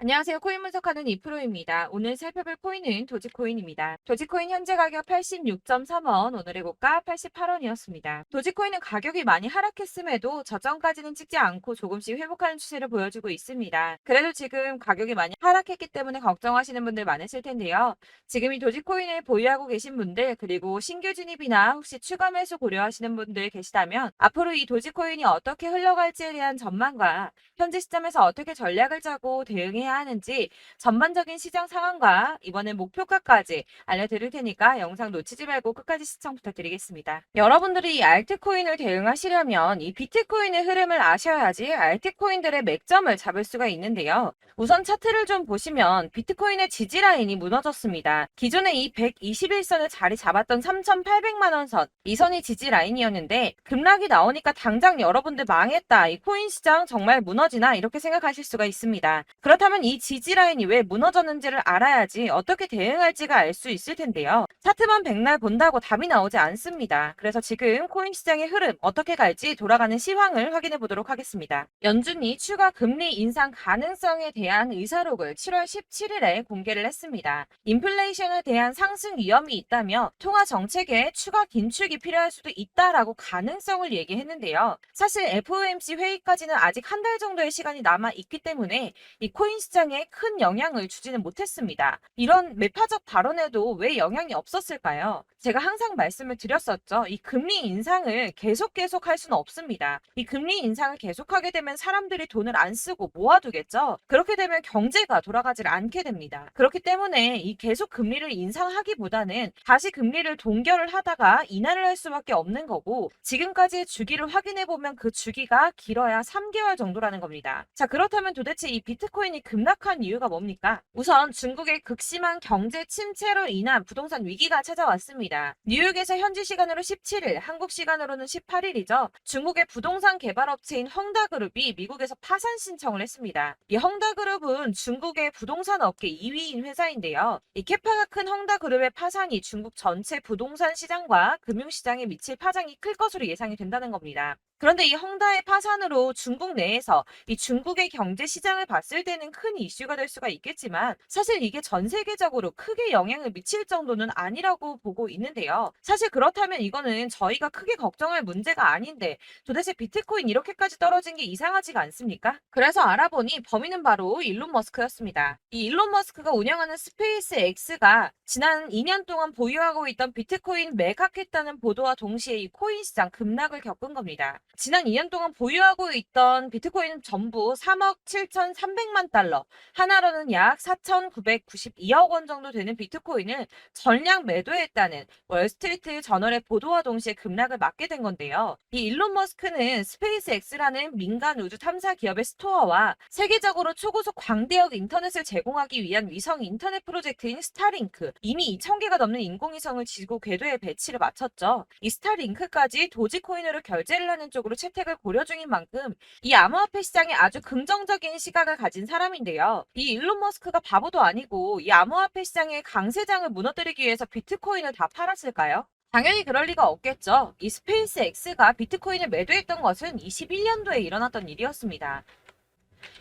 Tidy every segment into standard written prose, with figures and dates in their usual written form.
안녕하세요. 코인 분석하는 이프로입니다. 오늘 살펴볼 코인은 도지코인입니다. 도지코인 현재 가격 86.3원, 오늘의 고가 88원이었습니다. 도지코인은 가격이 많이 하락했음에도 저점까지는 찍지 않고 조금씩 회복하는 추세를 보여주고 있습니다. 그래도 지금 가격이 많이 하락했기 때문에 걱정하시는 분들 많으실 텐데요. 지금 이 도지코인을 보유하고 계신 분들, 그리고 신규 진입이나 혹시 추가 매수 고려하시는 분들 계시다면 앞으로 이 도지코인이 어떻게 흘러갈지에 대한 전망과 현재 시점에서 어떻게 전략을 짜고 대응해야 하는지 전반적인 시장 상황과 이번에 목표가까지 알려드릴 테니까 영상 놓치지 말고 끝까지 시청 부탁드리겠습니다. 여러분들이 이 알트코인을 대응하시려면 이 비트코인의 흐름을 아셔야지 알트코인들의 맥점을 잡을 수가 있는데요. 우선 차트를 좀 보시면 비트코인의 지지 라인이 무너졌습니다. 기존에 이 121선을 자리 잡았던 3,800만 원 선, 이 선이 지지 라인이었는데 급락이 나오니까 당장 여러분들 망했다. 이 코인 시장 정말 무너지나 이렇게 생각하실 수가 있습니다. 그렇다면 이 지지 라인이 왜 무너졌는지를 알아야지 어떻게 대응할지가 알 수 있을 텐데요. 차트만 백날 본다고 답이 나오지 않습니다. 그래서 지금 코인 시장의 흐름 어떻게 갈지 돌아가는 시황을 확인해 보도록 하겠습니다. 연준이 추가 금리 인상 가능성에 대한 의사록을 7월 17일에 공개를 했습니다. 인플레이션에 대한 상승 위험이 있다며 통화 정책에 추가 긴축이 필요할 수도 있다라고 가능성을 얘기했는데요. 사실 FOMC 회의까지는 아직 한 달 정도의 시간이 남아 있기 때문에 이 코인 시장에 큰 영향을 주지는 못했습니다. 이런 매파적 발언에도 왜 영향이 없었을까요? 제가 항상 말씀을 드렸었죠. 이 금리 인상을 계속 할 수는 없습니다. 이 금리 인상을 계속하게 되면 사람들이 돈을 안 쓰고 모아두겠죠. 그렇게 되면 경제가 돌아가질 않게 됩니다. 그렇기 때문에 이 계속 금리를 인상하기보다는 다시 금리를 동결을 하다가 인하를 할 수밖에 없는 거고, 지금까지의 주기를 확인해 보면 그 주기가 길어야 3개월 정도라는 겁니다. 자, 그렇다면 도대체 이 비트코인이 급락한 이유가 뭡니까? 우선 중국의 극심한 경제 침체로 인한 부동산 위기가 찾아왔습니다. 뉴욕에서 현지 시간으로 17일, 한국 시간으로는 18일이죠. 중국의 부동산 개발업체인 헝다그룹이 미국에서 파산 신청을 했습니다. 이 헝다그룹은 중국의 부동산 업계 2위인 회사인데요. 이 캐파가 큰 헝다그룹의 파산이 중국 전체 부동산 시장과 금융시장에 미칠 파장이 클 것으로 예상이 된다는 겁니다. 그런데 이 헝다의 파산으로 중국 내에서 이 중국의 경제 시장을 봤을 때는 큰 이슈가 될 수가 있겠지만, 사실 이게 전 세계적으로 크게 영향을 미칠 정도는 아니라고 보고 있는데요. 사실 그렇다면 이거는 저희가 크게 걱정할 문제가 아닌데 도대체 비트코인 이렇게까지 떨어진 게 이상하지가 않습니까? 그래서 알아보니 범인은 바로 일론 머스크였습니다. 이 일론 머스크가 운영하는 스페이스 X가 지난 2년 동안 보유하고 있던 비트코인 매각했다는 보도와 동시에 이 코인 시장 급락을 겪은 겁니다. 지난 2년 동안 보유하고 있던 비트코인 전부 3억 7,300만 달러, 하나로는 약 4,992억 원 정도 되는 비트코인을 전량 매도했다는 월스트리트 저널의 보도와 동시에 급락을 맞게 된 건데요. 이 일론 머스크는 스페이스 X라는 민간 우주 탐사 기업의 스토어와 세계적으로 초고속 광대역 인터넷을 제공하기 위한 위성 인터넷 프로젝트인 스타링크, 이미 2,000개가 넘는 인공위성을 지구 궤도에 배치를 마쳤죠. 이 스타링크까지 도지코인으로 결제를 하는 쪽으로 채택을 고려 중인 만큼 이 암호화폐 시장에 아주 긍정적인 시각을 가진 사람인데요. 이 일론 머스크가 바보도 아니고 이 암호화폐 시장의 강세장을 무너뜨리기 위해서 비트코인을 다 팔았을까요? 당연히 그럴 리가 없겠죠. 이 스페이스 X가 비트코인을 매도했던 것은 21년도에 일어났던 일이었습니다.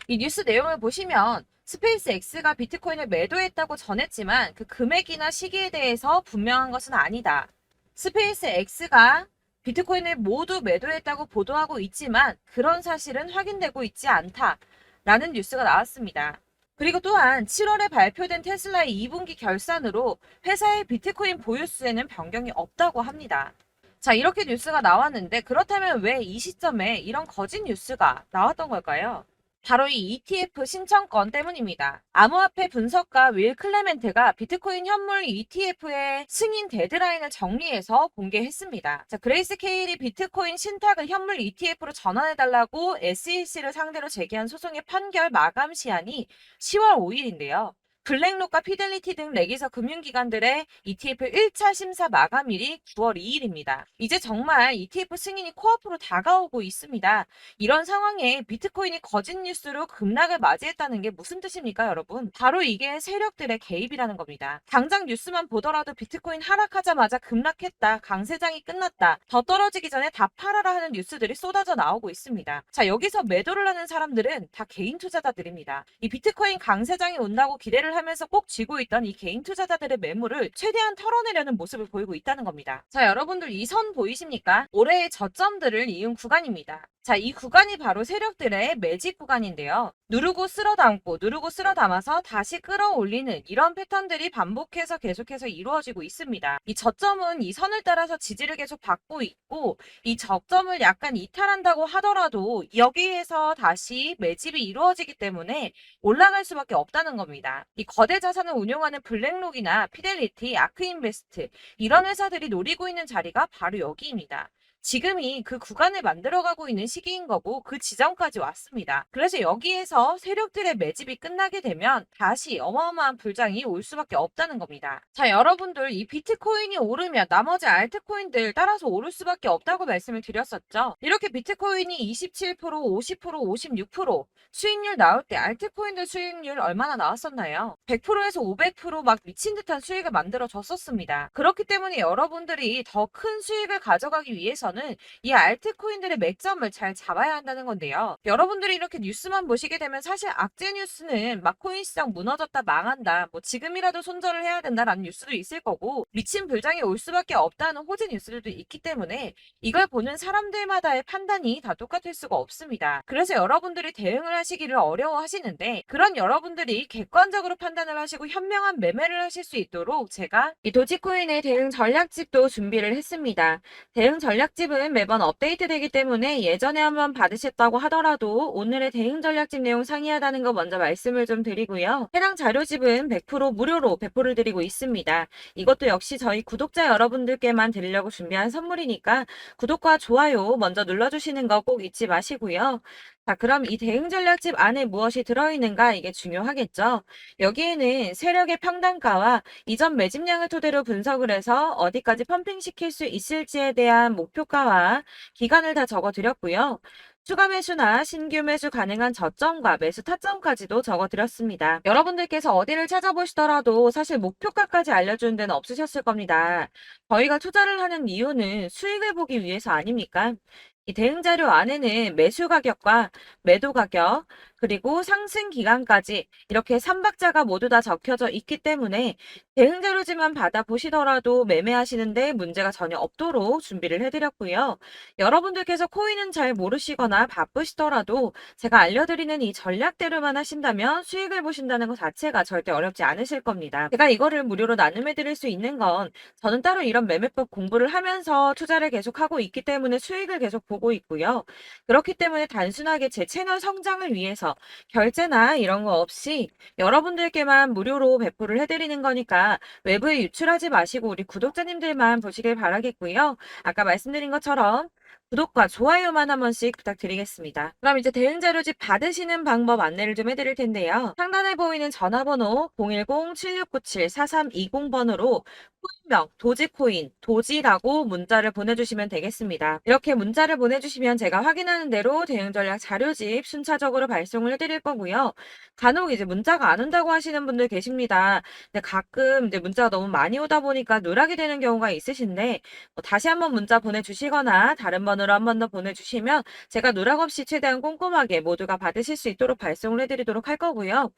이 뉴스 내용을 보시면 스페이스 X가 비트코인을 매도했다고 전했지만 그 금액이나 시기에 대해서 분명한 것은 아니다. 스페이스 X가 비트코인을 모두 매도했다고 보도하고 있지만 그런 사실은 확인되고 있지 않다라는 뉴스가 나왔습니다. 그리고 또한 7월에 발표된 테슬라의 2분기 결산으로 회사의 비트코인 보유수에는 변경이 없다고 합니다. 자, 이렇게 뉴스가 나왔는데 그렇다면 왜 이 시점에 이런 거짓 뉴스가 나왔던 걸까요? 바로 이 ETF 신청권 때문입니다. 암호화폐 분석가 윌 클레멘트가 비트코인 현물 ETF의 승인 데드라인을 정리해서 공개했습니다. 자, 그레이스 케일이 비트코인 신탁을 현물 ETF로 전환해달라고 SEC를 상대로 제기한 소송의 판결 마감 시한이 10월 5일인데요. 블랙록과 피델리티 등 레기서 금융기관들의 ETF 1차 심사 마감일이 9월 2일입니다. 이제 정말 ETF 승인이 코앞으로 다가오고 있습니다. 이런 상황에 비트코인이 거짓 뉴스로 급락을 맞이했다는 게 무슨 뜻입니까, 여러분? 바로 이게 세력들의 개입이라는 겁니다. 당장 뉴스만 보더라도 비트코인 하락하자마자 급락했다, 강세장이 끝났다, 더 떨어지기 전에 다 팔아라 하는 뉴스들이 쏟아져 나오고 있습니다. 자, 여기서 매도를 하는 사람들은 다 개인 투자자들입니다. 이 비트코인 강세장이 온다고 기대를 하면서 꼭 쥐고 있던 이 개인 투자자들의 매물을 최대한 털어내려는 모습을 보이고 있다는 겁니다. 자, 여러분들 이 선 보이십니까? 올해의 저점들을 이은 구간입니다. 자, 이 구간이 바로 세력들의 매집 구간인데요. 누르고 쓸어 담고 누르고 쓸어 담아서 다시 끌어올리는 이런 패턴들이 반복해서 계속해서 이루어지고 있습니다. 이 저점은 이 선을 따라서 지지를 계속 받고 있고, 이 저점을 약간 이탈한다고 하더라도 여기에서 다시 매집이 이루어지기 때문에 올라갈 수밖에 없다는 겁니다. 이 거대 자산을 운용하는 블랙록이나 피델리티, 아크인베스트 이런 회사들이 노리고 있는 자리가 바로 여기입니다. 지금이 그 구간을 만들어가고 있는 시기인 거고 그 지점까지 왔습니다. 그래서 여기에서 세력들의 매집이 끝나게 되면 다시 어마어마한 불장이 올 수밖에 없다는 겁니다. 자, 여러분들 이 비트코인이 오르면 나머지 알트코인들 따라서 오를 수밖에 없다고 말씀을 드렸었죠. 이렇게 비트코인이 27%, 50%, 56% 수익률 나올 때 알트코인들 수익률 얼마나 나왔었나요? 100%에서 500%막 미친 듯한 수익을 만들어 줬었습니다. 그렇기 때문에 여러분들이 더 큰 수익을 가져가기 위해서는 이 알트코인들의 맥점을 잘 잡아야 한다는 건데요. 여러분들이 이렇게 뉴스만 보시게 되면 사실 악재 뉴스는 막 코인 시장 무너졌다, 망한다, 뭐 지금이라도 손절을 해야 된다라는 뉴스도 있을 거고, 미친 불장이 올 수밖에 없다는 호재 뉴스들도 있기 때문에 이걸 보는 사람들마다의 판단이 다 똑같을 수가 없습니다. 그래서 여러분들이 대응을 하시기를 어려워하시는데, 그런 여러분들이 객관적으로 판단을 하시고 현명한 매매를 하실 수 있도록 제가 이 도지코인의 대응 전략집도 준비를 했습니다. 대응 전략집은 매번 업데이트되기 때문에 예전에 한번 받으셨다고 하더라도 오늘의 대응 전략집 내용 상이하다는 거 먼저 말씀을 좀 드리고요. 해당 자료집은 100% 무료로 배포를 드리고 있습니다. 이것도 역시 저희 구독자 여러분들께만 드리려고 준비한 선물이니까 구독과 좋아요 먼저 눌러주시는 거 꼭 잊지 마시고요. 자, 그럼 이 대응 전략집 안에 무엇이 들어있는가, 이게 중요하겠죠. 여기에는 세력의 평단가와 이전 매집량을 토대로 분석을 해서 어디까지 펌핑시킬 수 있을지에 대한 목표가와 기간을 다 적어드렸고요. 추가 매수나 신규 매수 가능한 저점과 매수 타점까지도 적어드렸습니다. 여러분들께서 어디를 찾아보시더라도 사실 목표가까지 알려주는 데는 없으셨을 겁니다. 저희가 투자를 하는 이유는 수익을 보기 위해서 아닙니까? 이 대응 자료 안에는 매수 가격과 매도 가격, 그리고 상승 기간까지 이렇게 3박자가 모두 다 적혀져 있기 때문에 대응 자료지만 받아보시더라도 매매하시는데 문제가 전혀 없도록 준비를 해드렸고요. 여러분들께서 코인은 잘 모르시거나 바쁘시더라도 제가 알려드리는 이 전략대로만 하신다면 수익을 보신다는 것 자체가 절대 어렵지 않으실 겁니다. 제가 이거를 무료로 나눔해드릴 수 있는 건 저는 따로 이런 매매법 공부를 하면서 투자를 계속하고 있기 때문에 수익을 계속 보고 있고요. 그렇기 때문에 단순하게 제 채널 성장을 위해서 결제나 이런 거 없이 여러분들께만 무료로 배포를 해드리는 거니까 외부에 유출하지 마시고 우리 구독자님들만 보시길 바라겠고요. 아까 말씀드린 것처럼 구독과 좋아요만 한 번씩 부탁드리겠습니다. 그럼 이제 대응 자료집 받으시는 방법 안내를 좀 해드릴 텐데요. 상단에 보이는 전화번호 010-7697-4320번으로 코인명, 도지코인, 도지라고 문자를 보내주시면 되겠습니다. 이렇게 문자를 보내주시면 제가 확인하는 대로 대응 전략 자료집 순차적으로 발송을 해드릴 거고요. 간혹 이제 문자가 안 온다고 하시는 분들 계십니다. 근데 가끔 이제 문자가 너무 많이 오다 보니까 누락이 되는 경우가 있으신데, 다시 한번 문자 보내주시거나 다른 번호로 한 번 더 보내주시면 제가 누락 없이 최대한 꼼꼼하게 모두가 받으실 수 있도록 발송을 해드리도록 할 거고요.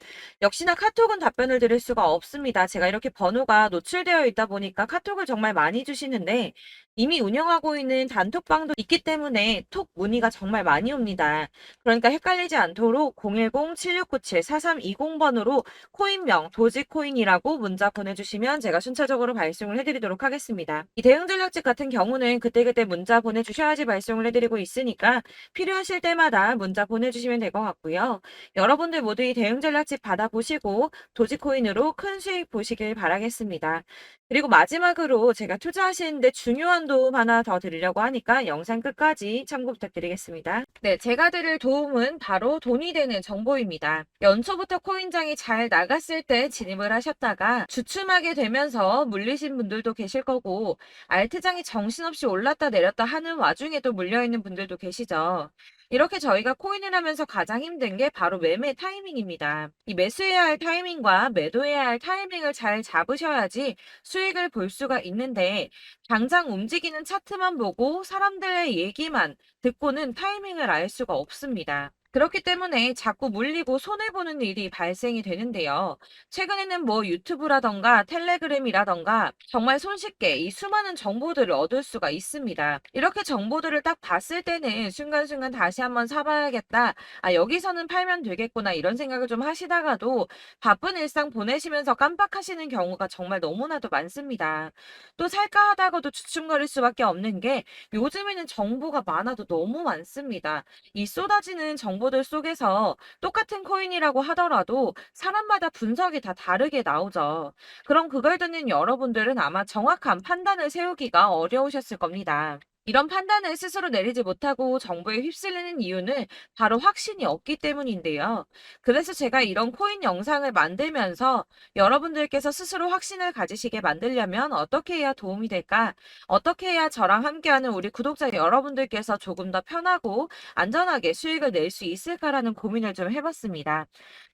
역시나 카톡은 답변을 드릴 수가 없습니다. 제가 이렇게 번호가 노출되어 있다 보니까 카톡을 정말 많이 주시는데 이미 운영하고 있는 단톡방도 있기 때문에 톡 문의가 정말 많이 옵니다. 그러니까 헷갈리지 않도록 010-7697-4320번으로 코인명, 도지코인이라고 문자 보내주시면 제가 순차적으로 발송을 해드리도록 하겠습니다. 이 대응 전략집 같은 경우는 그때그때 문자 보내주셔야지 발송을 해드리고 있으니까 필요하실 때마다 문자 보내주시면 될 것 같고요. 여러분들 모두 이 대응 전략집 받아보시고 도지코인으로 큰 수익 보시길 바라겠습니다. 그리고 마지막으로 제가 투자하시는데 중요한 도움 하나 더 드리려고 하니까 영상 끝까지 참고 부탁드리겠습니다. 네, 제가 드릴 도움은 바로 돈이 되는 정보입니다. 연초부터 코인장이 잘 나갔을 때 진입을 하셨다가 주춤하게 되면서 물리신 분들도 계실 거고, 알트장이 정신없이 올랐다 내렸다 하는 와중에도 물려있는 분들도 계시죠. 이렇게 저희가 코인을 하면서 가장 힘든 게 바로 매매 타이밍입니다. 이 매수해야 할 타이밍과 매도해야 할 타이밍을 잘 잡으셔야지 수익을 볼 수가 있는데, 당장 움직이는 차트만 보고 사람들의 얘기만 듣고는 타이밍을 알 수가 없습니다. 그렇기 때문에 자꾸 물리고 손해보는 일이 발생이 되는데요. 최근에는 뭐 유튜브라던가 텔레그램이라던가 정말 손쉽게 이 수많은 정보들을 얻을 수가 있습니다. 이렇게 정보들을 딱 봤을 때는 순간순간 다시 한번 사봐야겠다. 아, 여기서는 팔면 되겠구나. 이런 생각을 좀 하시다가도 바쁜 일상 보내시면서 깜빡하시는 경우가 정말 너무나도 많습니다. 또 살까 하다가도 주춤거릴 수밖에 없는 게 요즘에는 정보가 많아도 너무 많습니다. 이 쏟아지는 정보들 속에서 똑같은 코인이라고 하더라도 사람마다 분석이 다 다르게 나오죠. 그럼 그걸 듣는 여러분들은 아마 정확한 판단을 세우기가 어려우셨을 겁니다. 이런 판단을 스스로 내리지 못하고 정보에 휩쓸리는 이유는 바로 확신이 없기 때문인데요. 그래서 제가 이런 코인 영상을 만들면서 여러분들께서 스스로 확신을 가지시게 만들려면 어떻게 해야 도움이 될까? 어떻게 해야 저랑 함께하는 우리 구독자 여러분들께서 조금 더 편하고 안전하게 수익을 낼 수 있을까라는 고민을 좀 해봤습니다.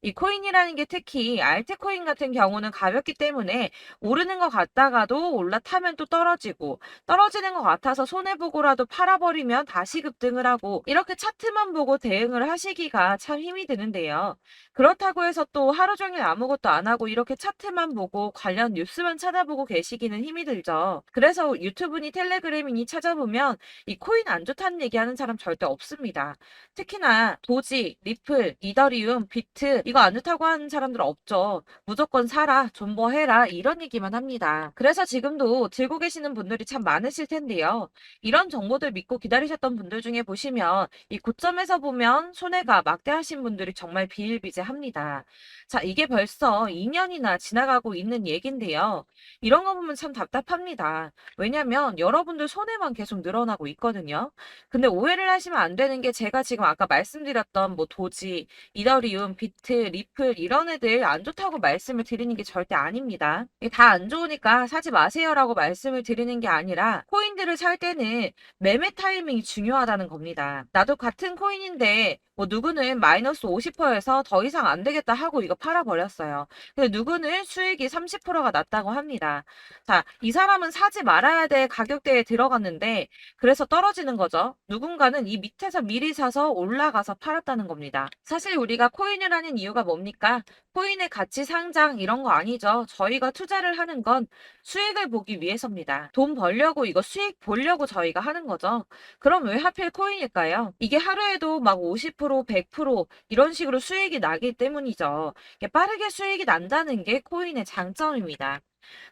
이 코인이라는 게 특히 알트코인 같은 경우는 가볍기 때문에 오르는 것 같다가도 올라타면 또 떨어지고, 떨어지는 것 같아서 손해보고라도 팔아버리면 다시 급등을 하고, 이렇게 차트만 보고 대응을 하시기가 참 힘이 드는데요. 그렇다고 해서 또 하루 종일 아무것도 안 하고 이렇게 차트만 보고 관련 뉴스만 찾아보고 계시기는 힘이 들죠. 그래서 유튜브니 텔레그램이니 찾아보면 이 코인 안 좋다는 얘기하는 사람 절대 없습니다. 특히나 도지, 리플, 이더리움, 비트 이거 안 좋다고 하는 사람들 없죠. 무조건 사라, 존버해라 이런 얘기만 합니다. 그래서 지금도 들고 계시는 분들이 참 많으실 텐데요. 이런 정보들 믿고 기다리셨던 분들 중에 보시면 이 고점에서 보면 손해가 막대하신 분들이 정말 비일비재합니다. 자, 이게 벌써 2년이나 지나가고 있는 얘긴데요. 이런 거 보면 참 답답합니다. 왜냐면 여러분들 손해만 계속 늘어나고 있거든요. 근데 오해를 하시면 안 되는 게 제가 지금 아까 말씀드렸던 뭐 도지, 이더리움, 비트, 리플 이런 애들 안 좋다고 말씀을 드리는 게 절대 아닙니다. 다 안 좋으니까 사지 마세요라고 말씀을 드리는 게 아니라 코인들을 살 때는 매매 타이밍이 중요하다는 겁니다. 나도 같은 코인인데 뭐 누구는 마이너스 50%에서 더 이상 안 되겠다 하고 이거 팔아버렸어요. 근데 누구는 수익이 30%가 났다고 합니다. 자, 이 사람은 사지 말아야 될 가격대에 들어갔는데 그래서 떨어지는 거죠. 누군가는 이 밑에서 미리 사서 올라가서 팔았다는 겁니다. 사실 우리가 코인을 하는 이유가 뭡니까? 코인의 가치 상장 이런 거 아니죠. 저희가 투자를 하는 건 수익을 보기 위해서입니다. 돈 벌려고 이거 수익 보려고 저희가 하는 거죠. 그럼 왜 하필 코인일까요? 이게 하루에도 막 50%, 100% 이런 식으로 수익이 나기 때문이죠. 이게 빠르게 수익이 난다는 게 코인의 장점입니다.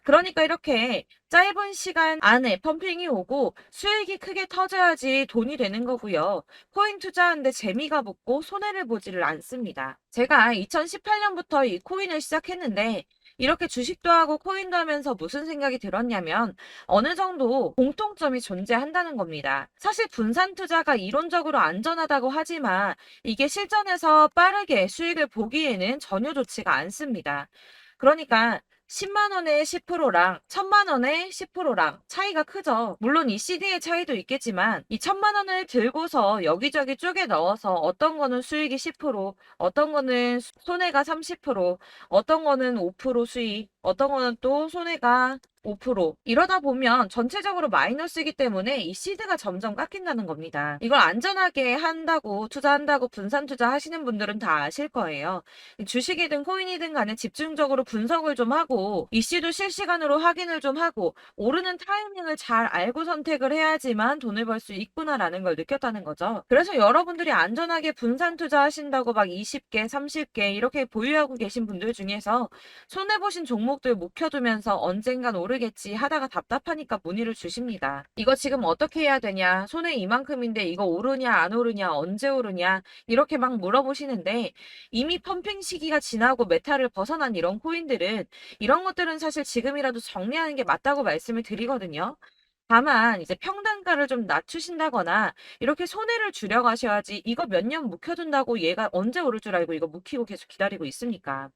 그러니까 이렇게 짧은 시간 안에 펌핑이 오고 수익이 크게 터져야지 돈이 되는 거고요. 코인 투자하는데 재미가 붙고 손해를 보지를 않습니다. 제가 2018년부터 이 코인을 시작했는데 이렇게 주식도 하고 코인도 하면서 무슨 생각이 들었냐면 어느 정도 공통점이 존재한다는 겁니다. 사실 분산 투자가 이론적으로 안전하다고 하지만 이게 실전에서 빠르게 수익을 보기에는 전혀 좋지가 않습니다. 그러니까 10만 원에 10%랑 1000만 원에 10%랑 차이가 크죠. 물론 이 CD의 차이도 있겠지만 이 1000만 원을 들고서 여기저기 쪼개 넣어서 어떤 거는 수익이 10%, 어떤 거는 손해가 30%, 어떤 거는 5% 수익, 어떤 거는 또 손해가 5% 이러다 보면 전체적으로 마이너스이기 때문에 이 시드가 점점 깎인다는 겁니다. 이걸 안전하게 한다고 투자한다고 분산 투자하시는 분들은 다 아실 거예요. 주식이든 코인이든 간에 집중적으로 분석을 좀 하고 이슈도 실시간으로 확인을 좀 하고 오르는 타이밍을 잘 알고 선택을 해야지만 돈을 벌 수 있구나라는 걸 느꼈다는 거죠. 그래서 여러분들이 안전하게 분산 투자하신다고 막 20개, 30개 이렇게 보유하고 계신 분들 중에서 손해보신 종목 종목들 묵혀두면서 언젠간 오르겠지 하다가 답답하니까 문의를 주십니다. 이거 지금 어떻게 해야 되냐? 손해 이만큼인데 이거 오르냐 안 오르냐 언제 오르냐 이렇게 막 물어보시는데 이미 펌핑 시기가 지나고 메타를 벗어난 이런 코인들은 이런 것들은 사실 지금이라도 정리하는 게 맞다고 말씀을 드리거든요. 다만 이제 평단가를 좀 낮추신다거나 이렇게 손해를 줄여가셔야지 이거 몇 년 묵혀둔다고 얘가 언제 오를 줄 알고 이거 묵히고 계속 기다리고 있습니까?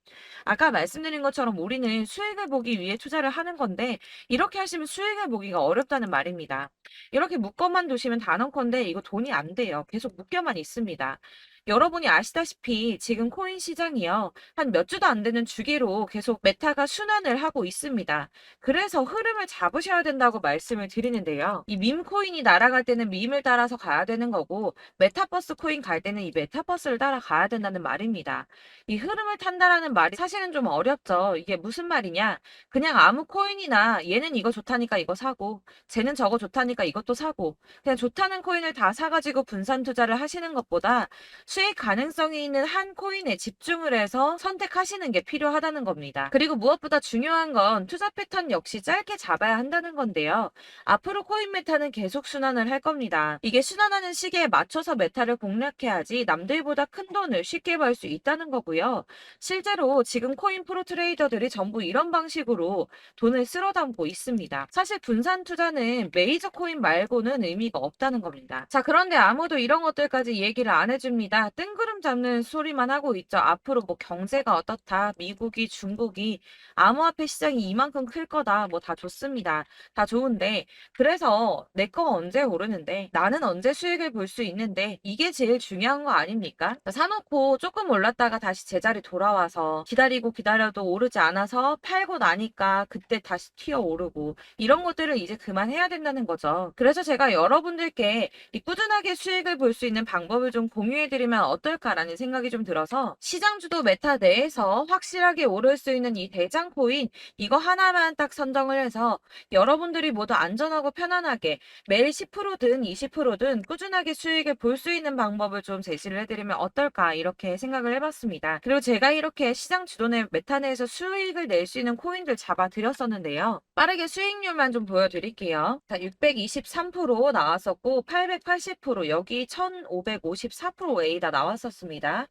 아까 말씀드린 것처럼 우리는 수익을 보기 위해 투자를 하는 건데 이렇게 하시면 수익을 보기가 어렵다는 말입니다. 이렇게 묶어만 두시면 단언컨대 이거 돈이 안 돼요. 계속 묶여만 있습니다. 여러분이 아시다시피 지금 코인 시장이요. 한 몇 주도 안 되는 주기로 계속 메타가 순환을 하고 있습니다. 그래서 흐름을 잡으셔야 된다고 말씀을 드리는데요. 이 밈 코인이 날아갈 때는 밈을 따라서 가야 되는 거고 메타버스 코인 갈 때는 이 메타버스를 따라가야 된다는 말입니다. 이 흐름을 탄다라는 말이 사실은 좀 어렵죠. 이게 무슨 말이냐? 그냥 아무 코인이나 얘는 이거 좋다니까 이거 사고 쟤는 저거 좋다니까 이것도 사고 그냥 좋다는 코인을 다 사가지고 분산 투자를 하시는 것보다 수익 가능성이 있는 한 코인에 집중을 해서 선택하시는 게 필요하다는 겁니다. 그리고 무엇보다 중요한 건 투자 패턴 역시 짧게 잡아야 한다는 건데요. 앞으로 코인 메타는 계속 순환을 할 겁니다. 이게 순환하는 시기에 맞춰서 메타를 공략해야지 남들보다 큰 돈을 쉽게 벌 수 있다는 거고요. 실제로 지금 코인 프로 트레이더들이 전부 이런 방식으로 돈을 쓸어 담고 있습니다. 사실 분산 투자는 메이저 코인 말고는 의미가 없다는 겁니다. 자, 그런데 아무도 이런 것들까지 얘기를 안 해줍니다. 뜬구름 잡는 소리만 하고 있죠. 앞으로 뭐 경제가 어떻다, 미국이, 중국이, 암호화폐 시장이 이만큼 클 거다, 뭐 다 좋습니다. 다 좋은데, 그래서 내 거 언제 오르는데, 나는 언제 수익을 볼 수 있는데, 이게 제일 중요한 거 아닙니까? 사놓고 조금 올랐다가 다시 제자리 돌아와서 기다리고 기다려도 오르지 않아서 팔고 나니까 그때 다시 튀어 오르고, 이런 것들을 이제 그만해야 된다는 거죠. 그래서 제가 여러분들께 이 꾸준하게 수익을 볼 수 있는 방법을 좀 공유해드리면 어떨까라는 생각이 좀 들어서 시장주도 메타 내에서 확실하게 오를 수 있는 이 대장 코인 이거 하나만 딱 선정을 해서 여러분들이 모두 안전하고 편안하게 매일 10%든 20%든 꾸준하게 수익을 볼 수 있는 방법을 좀 제시를 해드리면 어떨까 이렇게 생각을 해봤습니다. 그리고 제가 이렇게 시장 주도내 메타 내에서 수익을 낼 수 있는 코인들 잡아드렸었는데요. 빠르게 수익률만 좀 보여드릴게요. 자, 623% 나왔었고 880% 여기 1554% A다 나왔었습니다.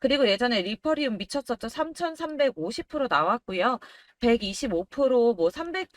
그리고 예전에 리퍼리움 미쳤었죠. 3350% 나왔고요. 125%, 뭐 300%,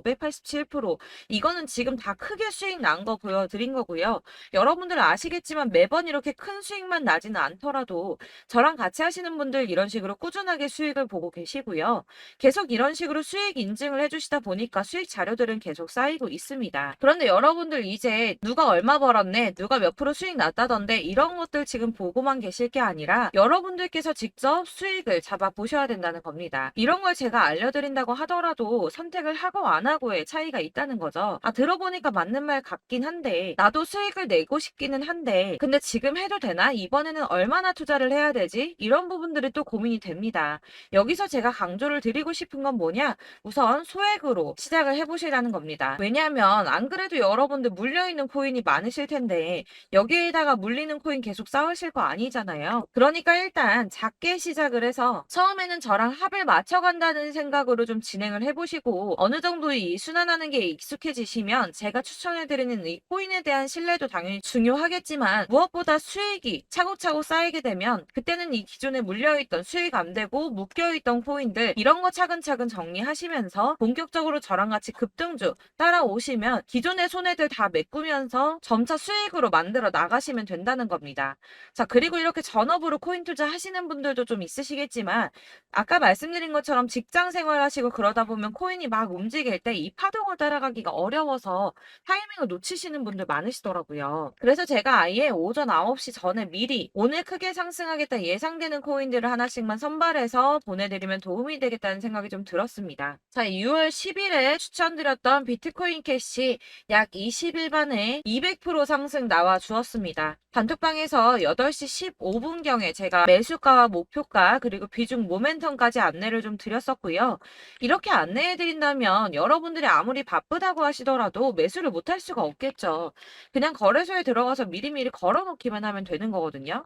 587% 이거는 지금 다 크게 수익 난 거 보여드린 거고요. 여러분들 아시겠지만 매번 이렇게 큰 수익만 나지는 않더라도 저랑 같이 하시는 분들 이런 식으로 꾸준하게 수익을 보고 계시고요. 계속 이런 식으로 수익 인증을 해주시다 보니까 수익 자료들은 계속 쌓이고 있습니다. 그런데 여러분들 이제 누가 얼마 벌었네, 누가 몇 프로 수익 났다던데 이런 것들 지금 보고만 계실 게 아니라 여러분들께서 직접 수익을 잡아 보셔야 된다는 겁니다. 이런 걸 제가 알려드린다고 하더라도 선택을 하고 안 하고의 차이가 있다는 거죠. 아, 들어보니까 맞는 말 같긴 한데 나도 수익을 내고 싶기는 한데 근데 지금 해도 되나? 이번에는 얼마나 투자를 해야 되지? 이런 부분들이 또 고민이 됩니다. 여기서 제가 강조를 드리고 싶은 건 뭐냐? 우선 소액으로 시작을 해보시라는 겁니다. 왜냐하면 안 그래도 여러분들 물려있는 코인이 많으실 텐데 여기에다가 물리는 코인 계속 쌓으실 거 아니잖아요. 그러니까 일단 작게 시작을 해서 처음에는 저랑 합을 맞춰간다는 생각으로 좀 진행을 해보시고 어느 정도 이 순환하는 게 익숙해지시면 제가 추천해드리는 이 코인에 대한 신뢰도 당연히 중요하겠지만 무엇보다 수익이 차곡차곡 쌓이게 되면 그때는 이 기존에 물려있던 수익 안 되고 묶여있던 코인들 이런 거 차근차근 정리하시면서 본격적으로 저랑 같이 급등주 따라오시면 기존의 손해들 다 메꾸면서 점차 수익으로 만들어 나가시면 된다는 겁니다. 자, 그리고 이렇게 전업으로 코인 투자 하시는 분들도 좀 있으시겠지만 아까 말씀드린 것처럼 직장 생활하시고 그러다 보면 코인이 막 움직일 때 이 파동을 따라가기가 어려워서 타이밍을 놓치시는 분들 많으시더라고요. 그래서 제가 아예 오전 9시 전에 미리 오늘 크게 상승하겠다 예상되는 코인들을 하나씩만 선발해서 보내드리면 도움이 되겠다는 생각이 좀 들었습니다. 자, 6월 10일에 추천드렸던 비트코인 캐시 약 20일 만에 200% 상승 나와 주었습니다. 단톡방에서 8시 15분경에 제가 매수가와 목표가 그리고 비중 모멘텀까지 안내를 좀 드렸었고요. 이렇게 안내해 드린다면 여러분들이 아무리 바쁘다고 하시더라도 매수를 못할 수가 없겠죠. 그냥 거래소에 들어가서 미리미리 걸어 놓기만 하면 되는 거거든요.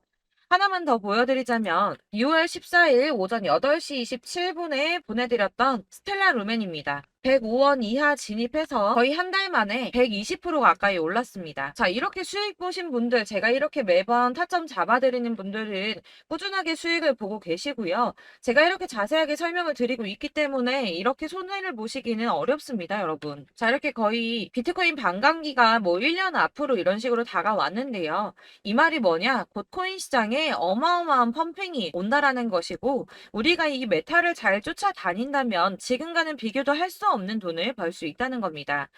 하나만 더 보여드리자면 6월 14일 오전 8시 27분에 보내드렸던 스텔라 루멘입니다. 105원 이하 진입해서 거의 한 달 만에 120% 가까이 올랐습니다. 자, 이렇게 수익 보신 분들, 제가 이렇게 매번 타점 잡아드리는 분들은 꾸준하게 수익을 보고 계시고요. 제가 이렇게 자세하게 설명을 드리고 있기 때문에 이렇게 손해를 보시기는 어렵습니다, 여러분. 자, 이렇게 거의 비트코인 반감기가 뭐 1년 앞으로 이런 식으로 다가왔는데요. 이 말이 뭐냐? 곧 코인 시장에 어마어마한 펌핑이 온다라는 것이고, 우리가 이 메타를 잘 쫓아다닌다면 지금과는 비교도 할 수 없는 돈을 벌 수 있다는 겁니다.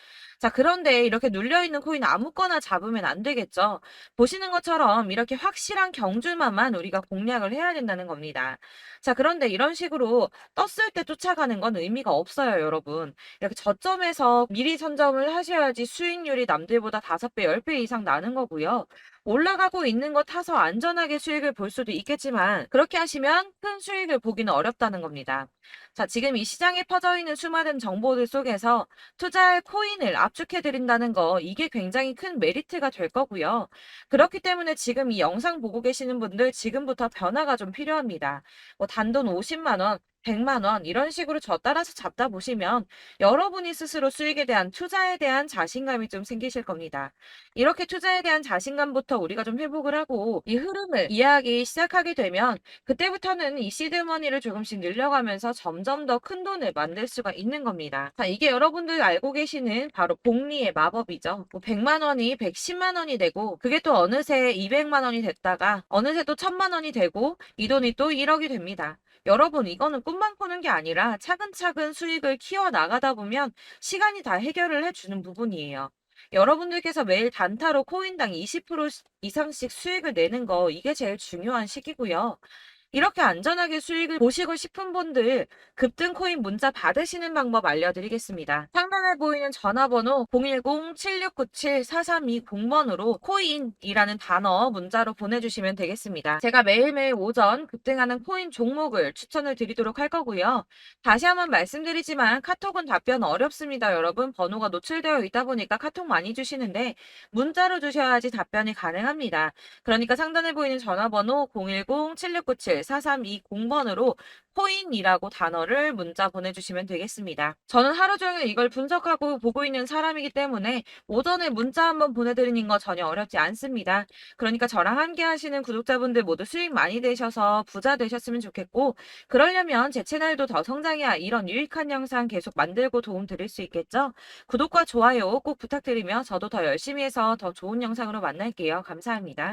자, 그런데 이렇게 눌려있는 코인 아무거나 잡으면 안 되겠죠. 보시는 것처럼 이렇게 확실한 경주만만 우리가 공략을 해야 된다는 겁니다. 자, 그런데 이런 식으로 떴을 때 쫓아가는 건 의미가 없어요, 여러분. 이렇게 저점에서 미리 선점을 하셔야지 수익률이 남들보다 5배, 10배 이상 나는 거고요. 올라가고 있는 거 타서 안전하게 수익을 볼 수도 있겠지만 그렇게 하시면 큰 수익을 보기는 어렵다는 겁니다. 자, 지금 이 시장에 퍼져 있는 수많은 정보들 속에서 투자할 코인을 압축해 드린다는 거 이게 굉장히 큰 메리트가 될 거고요. 그렇기 때문에 지금 이 영상 보고 계시는 분들 지금부터 변화가 좀 필요합니다. 뭐 단돈 50만 원, 100만 원 이런 식으로 저 따라서 잡다 보시면 여러분이 스스로 수익에 대한 투자에 대한 자신감이 좀 생기실 겁니다. 이렇게 투자에 대한 자신감부터 우리가 좀 회복을 하고 이 흐름을 이해하기 시작하게 되면 그때부터는 이 시드머니를 조금씩 늘려가면서 점점 더 큰 돈을 만들 수가 있는 겁니다. 자, 이게 여러분들 알고 계시는 바로 복리의 마법이죠. 뭐 100만 원이 110만 원이 되고 그게 또 어느새 200만 원이 됐다가 어느새 또 1000만 원이 되고 이 돈이 또 1억이 됩니다. 여러분, 이거는 꿈만 꾸는 게 아니라 차근차근 수익을 키워 나가다 보면 시간이 다 해결을 해주는 부분이에요. 여러분들께서 매일 단타로 코인당 20% 이상씩 수익을 내는 거 이게 제일 중요한 시기고요. 이렇게 안전하게 수익을 보시고 싶은 분들 급등 코인 문자 받으시는 방법 알려드리겠습니다. 상단에 보이는 전화번호 010-7697-4320번으로 코인이라는 단어 문자로 보내주시면 되겠습니다. 제가 매일매일 오전 급등하는 코인 종목을 추천을 드리도록 할 거고요. 다시 한번 말씀드리지만 카톡은 답변 어렵습니다. 여러분, 번호가 노출되어 있다 보니까 카톡 많이 주시는데 문자로 주셔야지 답변이 가능합니다. 그러니까 상단에 보이는 전화번호 010-7697-4320번으로 코인이라고 단어를 문자 보내주시면 되겠습니다. 저는 하루 종일 이걸 분석하고 보고 있는 사람이기 때문에 오전에 문자 한번 보내드리는 거 전혀 어렵지 않습니다. 그러니까 저랑 함께 하시는 구독자분들 모두 수익 많이 되셔서 부자 되셨으면 좋겠고, 그러려면 제 채널도 더 성장해야 이런 유익한 영상 계속 만들고 도움 드릴 수 있겠죠? 구독과 좋아요 꼭 부탁드리며 저도 더 열심히 해서 더 좋은 영상으로 만날게요. 감사합니다.